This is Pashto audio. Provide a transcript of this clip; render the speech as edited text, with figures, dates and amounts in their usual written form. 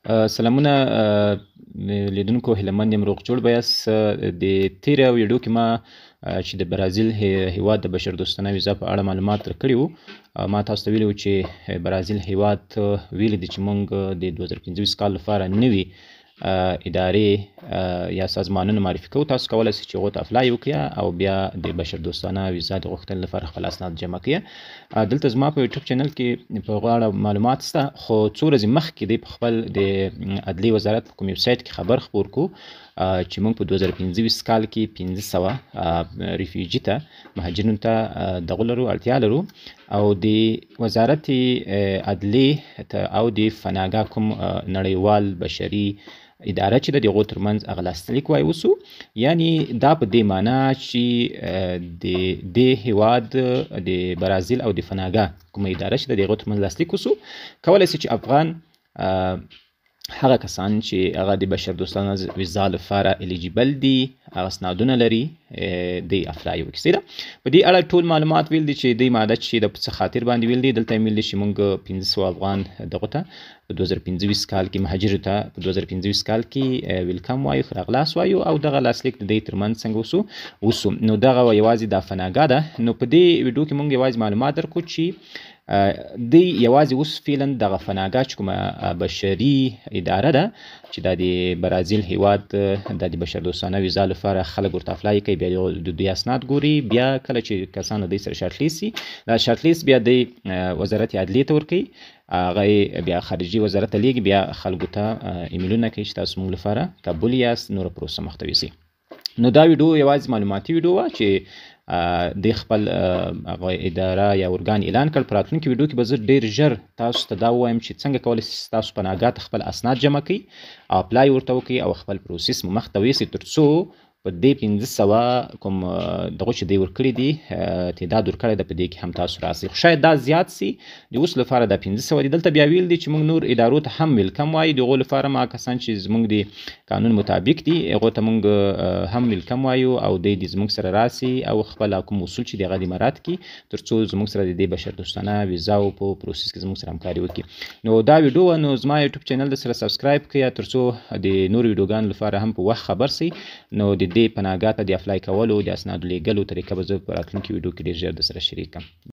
سلامونه لیدونکو، هیلهمند یم روغ جوړ به یاست. د تېره ویډیو کې ما چې د برازیل هیواد د بشردوستانه ویزا په اړه معلومات درکړي وو. ما تاسو ته ویلي وو چې برازیل هیواد ویلي دي چې موږ د 2025 کال لپاره نوي ادارې یا سازمانونه معرفي کوو. تاسو کولی شئ چې هغو ته اپلای وکړئ او بیا د بشردوستانه ویزا د غوښتنې لپاره خپل اسناد جمع کړئ. دلته زما په یوټیوب چینل کې په هغو اړه معلومات شته، خو څو ورځې مخکې دی په خپل د عدلیې وزارت په کوم ویب سایټ کې خبر خپور کړو چې موږ په 2025 کال کې 1500 ریفیوجي ته، مهاجرینو ته دغه لرو، اړتیا لرو. او د وزارت عدلیې او د فناګا کوم نړیوال بشري اداره چې د هغو ترمنځ هغه لاسلیک وایوسو، یعنی دا په دې معنا چې د دې هیواد د برازیل او د فناګا کومه اداره چې د هغو ترمنځ لاسلیک وسو، کولی شي چې افغان هغه کسان چې هغه د بشردوستانه ویزا لپاره الیجیبل دي، هغه اسنادونه لري، دی اپلای وکړي. په دې اړه ټول معلومات ویل دي چې دی ماده چې د څه خاطر باندې ویل دي. دلته یې ویل دي چې موږ 1500 افغان دغه ته په 2025 کال کې مهاجرو ته په 2025 کال کې ویلکم وایو، ښه راغلاست وایو، او دغه لاسلیک د دوی ترمنځ څنګه وسو. نو دغه یوازې د فناګا ده. نو په دې ویډیو کې موږ یوازې معلومات درکړو چې دی یوازې اوس فعلا دغه فناګا چې کومه بشري اداره ده چې دا د برازیل هیواد د بشردوستانه ویزا لپاره خلک ورته اپلای کوي، بیا د دوی اسناد ګوري، بیا کله چې کسان د دوی سره شارټ لیست شي، دا شارټ لیست بیا د وزارت عدلیې ته ورکوي، هغه بیا خارجي وزارت ته لیږي، بیا خلکو ته ایمیلونه کوي چې تاسو موږ لپاره قبول یاست، نوره پروسه مخ ته یوسئ. نو دا ویډیو یوازې معلوماتي ویډیو وه چې د خپل اداره یا ارګان اعلان کړ. په راتلونکي ویډیو کې به زه ډېر ژر تاسو ته دا ووایم چې څنګه کولی شئ تاسو فناګا ته خپل اسناد جمع کړئ او اپلای ورته وکړئ او خپل پروسس مو مخ ته ویوسئ، تر څو په دې 1500 کوم دغه چې دی ورکړي دي تعداد ورکړی ده، په دې کې هم تاسو راسئ. شاید دا زیات سي، د اوس لپاره دا 1500 دي. دلته بیا ویل دي چې موږ نور ادارو ته هم ویلکم وایو، د هغو لپاره ما کسان چې زموږ د قانون مطابق دي هغو ته موږ هم ویلکم وایو او دی زموږ سره راسي او خپل کوم اصول چې د هغه د امارات کې، تر څو زموږ سره د دې بشردوستانه ویزاو په پروسس کې زموږ سره همکاري وکړي. نو دا ویډیو نو زما یوټیوب چینل د سره سبسکرایب کړئ تر څو د نور ویډیوګانو لپاره هم په وخت خبر سئ. نو د دې فناګا ته د اپلای کولو د اسنادو لیږلو طریقه به زه په راتلونکي ویډیو کې ډېر ژر در سره شریک کړم.